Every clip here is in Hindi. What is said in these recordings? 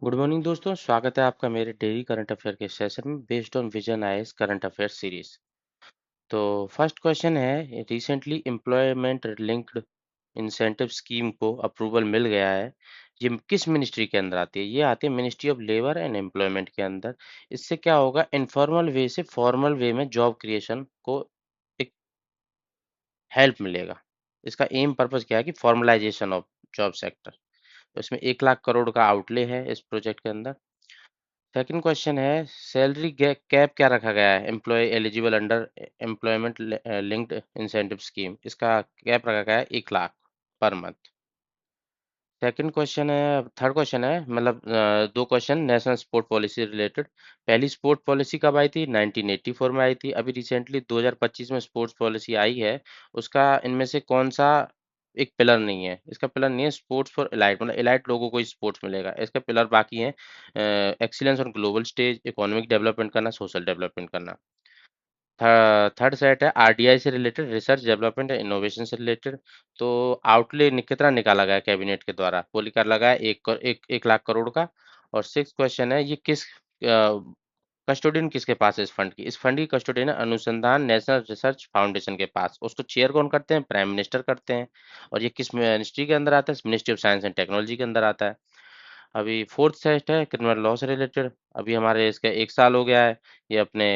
गुड मॉर्निंग दोस्तों, स्वागत है आपका मेरे डेली करंट अफेयर के सेशन में based on vision IAS current affair series. तो फर्स्ट क्वेश्चन है, recently employment linked incentive scheme को अप्रूवल मिल गया है। ये किस मिनिस्ट्री के अंदर आती है? ये आती है ministry of labour and employment के अंदर। इससे क्या होगा, इनफॉर्मल वे से फॉर्मल वे में जॉब क्रिएशन को एक हेल्प मिलेगा। इसका एम पर्पस क्या है कि फॉर्मलाइजेशन ऑफ जॉब सेक्टर। तो इसमें 1 लाख करोड़ का आउटले है इस प्रोजेक्ट के अंदर। सेकंड क्वेश्चन है, सैलरी कैप क्या रखा गया है employ eligible under employment linked incentive scheme? इसका कैप रखा गया है 1 lakh per month. Second question है, थर्ड क्वेश्चन है, मतलब दो question national sport policy related. पहली स्पोर्ट पॉलिसी कब आई थी? 1984 में आई थी। अभी रिसेंटली 2025 में स्पोर्ट्स पॉलिसी आई है। उसका इनमें से कौन सा एक पिलर नहीं है? इसका पिलर नहीं है स्पोर्ट्स फॉर एलाइट, मतलब एलाइट लोगों को ही स्पोर्ट्स मिलेगा। इसका पिलर बाकी है excellence on global stage, economic development करना, सोशल डेवलपमेंट करना। थर्ड सेट है आरडीआई से related, research development and innovation से रिलेटेड। तो आउटले कितना निकाला गया कैबिनेट के द्वारा? वो निकाला गया एक लाख करोड़ का। और सिक्स क्वेश्चन है, ये किस कस्टोडियन किसके पास है इस फंड की? इस फंड की कस्टोडियन है अनुसंधान नेशनल रिसर्च फाउंडेशन के पास। उसको चेयर कौन करते हैं? प्राइम मिनिस्टर करते हैं। और ये किस मिनिस्ट्री के अंदर आता है? Ministry of science and technology के अंदर आता है। अभी फोर्थ सेट है क्रिमिनल लॉ से रिलेटेड। अभी हमारे इसका 1 साल हो गया है। ये अपने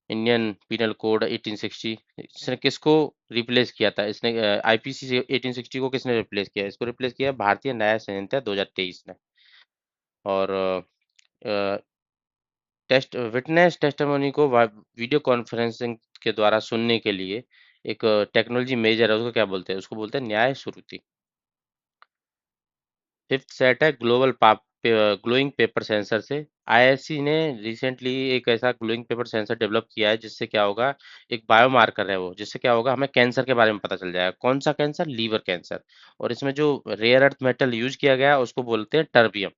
इंडियन पीनल कोड 1860, इसने किसको रिप्लेस किया था? इसने आईपीसी से 1860 को किसने रिप्लेस किया? इसको रिप्लेस किया भारतीय न्याय संहिता 2023 ने। और टेस्ट विटनेस टेस्टिमोनी को वीडियो कॉन्फ्रेंसिंग के द्वारा सुनने के लिए एक टेक्नोलॉजी मेजर है, उसको क्या बोलते हैं? उसको बोलते हैं न्याय श्रुति। फिफ्थ सेट है ग्लोबल ग्लोइंग पेपर सेंसर से। आईएससी ने रिसेंटली एक ऐसा ग्लोइंग पेपर सेंसर डेवलप किया है, जिससे क्या होगा, एक बायोमार्कर है वो, जिससे क्या होगा, हमें कैंसर के बारे में पता चल जाएगा। कौन सा कैंसर? Liver cancer. और इसमें जो रेयर अर्थ मेटल यूज किया गया है उसको बोलते हैं टर्बियम।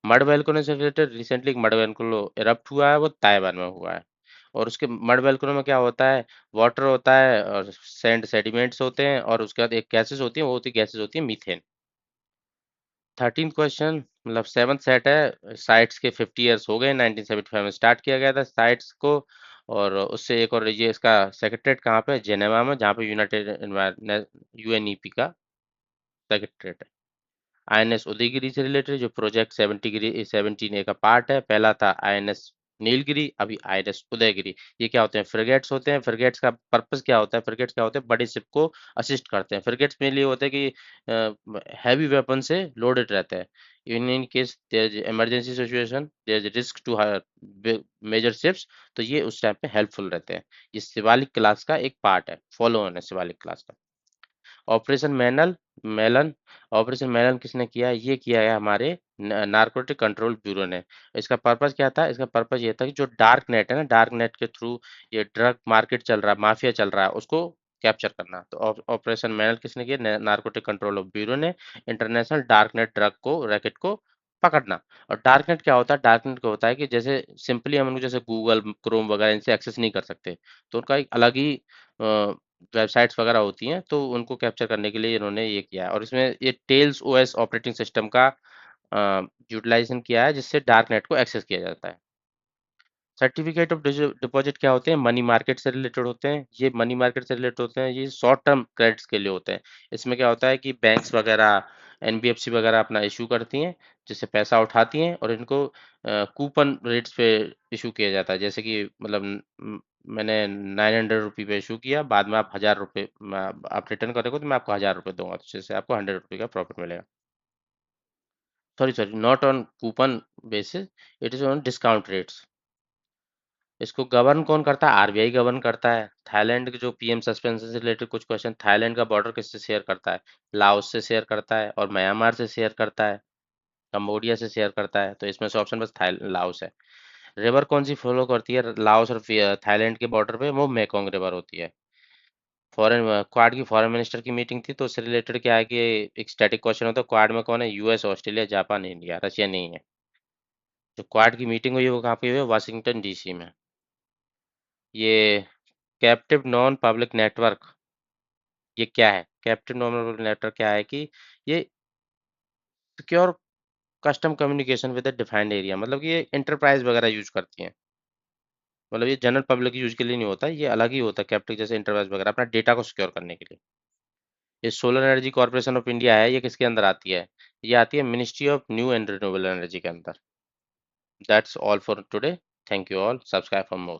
मड वैल्कनो से रिलेटेड, रिसेंटली एक मड वैल्कनो इरप्ट हुआ है, वो ताइवान में हुआ है। और उसके मड वैल्कनो में क्या होता है? वाटर होता है और सैंड सेडिमेंट्स होते हैं, और उसके बाद एक गैसेस होती है, वो होती गैसेस होती है मीथेन। 13th क्वेश्चन, मतलब सेवन्थ सेट है, साइट्स के 50 ईयर्स हो गए। 1975 में स्टार्ट किया गया था साइट्स को। और उससे एक और, ये इसका सेक्रेटरीट कहाँ पे है? जेनेवा में, जहाँ पे यूनाइटेड यूएनईपी का सेक्रेटरीट है। आईएनएस उदयगिरी से रिलेटेड, जो प्रोजेक्ट 17A का पार्ट है। पहला था आईएनएस नीलगिरी, अभी आईएनएस उदयगिरी। ये क्या होते हैं? फ्रिगेट्स होते हैं। फ्रिगेट्स का पर्पस क्या होता है? फ्रिगेट्स क्या होते हैं? बड़ी शिप को असिस्ट करते हैं। फ्रिगेट्स में लिए होते हैं कि हैवी वेपन से लोडेड रहते हैं। In case there is emergency situation, there is risk to major ships, तो ये उस टाइम पे हेल्पफुल रहते हैं। ये शिवालिक क्लास का एक पार्ट है, फॉलो ऑन है शिवालिक क्लास का। ऑपरेशन मैनल मेलन, ऑपरेशन मेलन किसने किया है? ये किया है हमारे नारकोटिक कंट्रोल ब्यूरो ने। इसका पर्पस क्या था? इसका पर्पस ये था कि जो डार्क नेट है ना, डार्क नेट के थ्रू ये ड्रग मार्केट चल रहा है, माफिया चल रहा है, उसको कैप्चर करना। तो ऑपरेशन मैनल किसने किया? नारकोटिक कंट्रोल ब्यूरो ने। इंटरनेशनल डार्क नेट ड्रग को, रैकेट को पकड़ना। और डार्क नेट क्या होता है? डार्क नेट क्या होता है कि जैसे सिंपली हम उनको जैसे गूगल क्रोम वगैरह इनसे एक्सेस नहीं कर सकते, तो उनका एक अलग ही वेबसाइट्स वगैरह होती हैं, तो उनको कैप्चर करने के लिए इन्होंने ये किया है। और इसमें ये टेल्स ओएस ऑपरेटिंग सिस्टम का यूटिलाइजेशन किया है, जिससे डार्क नेट को एक्सेस किया जाता है। सर्टिफिकेट ऑफ डिपॉजिट क्या होते हैं? मनी मार्केट से रिलेटेड होते हैं। ये मनी मार्केट से रिलेटेड होते हैं, ये शॉर्ट टर्म क्रेडिट्स के लिए होते हैं। इसमें क्या होता है कि बैंक्स वगैरह, एनबीएफसी वगैरह अपना इशू करती हैं, जिससे पैसा उठाती हैं, और इनको कूपन रेट्स पे इशू किया जाता है। जैसे कि मतलब मैंने 900 रुपये पे इशू किया, बाद में आप 1000 रुपये आप रिटर्न करोगे, तो मैं आपको 1000 रुपये दूंगा, तो जिससे आपको 100 रुपये का प्रॉफिट मिलेगा। Sorry sorry, not on coupon basis, it is on discount rates. इसको गवर्न कौन करता है? आरबीआई गवर्न करता है। थाईलैंड के जो पीएम सस्पेंशन से रिलेटेड कुछ क्वेश्चन, थाईलैंड का बॉर्डर किससे शेयर करता है? लाओस से शेयर करता है, और म्यांमार से शेयर करता है, कंबोडिया से शेयर करता है। तो इसमें से ऑप्शन बस लाओस है। रिवर कौन सी फ्लो करती है लाओस और थाईलैंड के बॉर्डर पे? वो मेकोंग रिवर होती है। फॉरेन क्वाड की फॉरेन मिनिस्टर की मीटिंग थी, तो उससे रिलेटेड क्या है कि एक स्टैटिक क्वेश्चन होता है, क्वाड में कौन है? US, Australia, Japan, India, Russia नहीं है। जो क्वाड की मीटिंग हुई है वो कहाँ पे हुई है? वाशिंगटन डीसी में। ये कैप्टिव नॉन पब्लिक नेटवर्क, ये क्या है? कैप्टिव नॉन पब्लिक नेटवर्क क्या है कि ये secure custom communication with the defined area, मतलब कि ये एंटरप्राइज वगैरह यूज करती हैं। मतलब ये जनरल पब्लिक यूज के लिए नहीं होता, ये अलग ही होता है, कैप्टिव जैसे एंटरप्राइज वगैरह अपना डेटा को सिक्योर करने के लिए। ये solar energy corporation of India है, ये किसके अंदर आती है? ये आती है ministry of new and renewable energy के अंदर। That's all for today. Thank you all, subscribe for more.